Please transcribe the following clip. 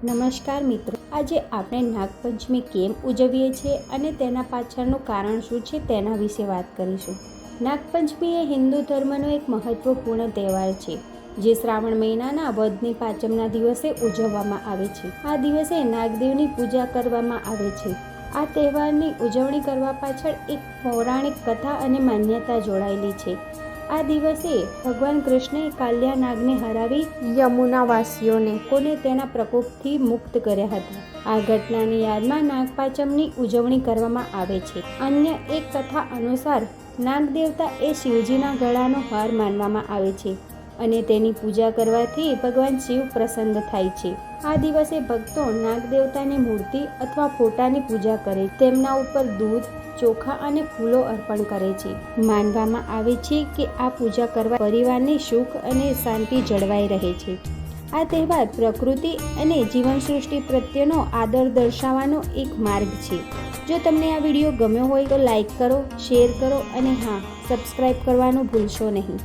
નમસ્કાર મિત્રો, આજે આપણે નાગપંચમી કેમ ઉજવીએ છીએ અને તેના પાછળનું કારણ શું છે તેના વિશે વાત કરીશું. નાગપંચમી એ હિન્દુ ધર્મનો એક મહત્વપૂર્ણ તહેવાર છે જે શ્રાવણ મહિનાના વદની પાંચમના દિવસે ઉજવવામાં આવે છે. આ દિવસે નાગદેવની પૂજા કરવામાં આવે છે. આ તહેવારની ઉજવણી કરવા પાછળ એક પૌરાણિક કથા અને માન્યતા જોડાયેલી છે. આ દિવસે ભગવાન કૃષ્ણએ કાલિયા નાગને હરાવી યમુનાવાસીઓને તેના પ્રકોપથી મુક્ત કર્યા હતા. આ ઘટનાની યાદમાં નાગપાંચમની ઉજવણી કરવામાં આવે છે. અન્ય એક કથા અનુસાર નાગદેવતા એ શિવજીના ગળાનો હાર માનવામાં આવે છે અને તેની પૂજા કરવાથી ભગવાન શિવ પ્રસન્ન થાય છે. આ દિવસે ભક્તો નાગદેવતાની મૂર્તિ અથવા ફોટાની પૂજા કરે, તેમના ઉપર દૂધ, ચોખા અને ફૂલો અર્પણ કરે છે. માનવામાં આવે છે કે આ પૂજા કરવા પરિવારની સુખ અને શાંતિ જળવાઈ રહે છે. આ તહેવાર પ્રકૃતિ અને જીવનસૃષ્ટિ પ્રત્યેનો આદર દર્શાવવાનો એક માર્ગ છે. જો તમને આ વિડીયો ગમ્યો હોય તો લાઈક કરો, શેર કરો અને સબસ્ક્રાઈબ કરવાનું ભૂલશો નહીં.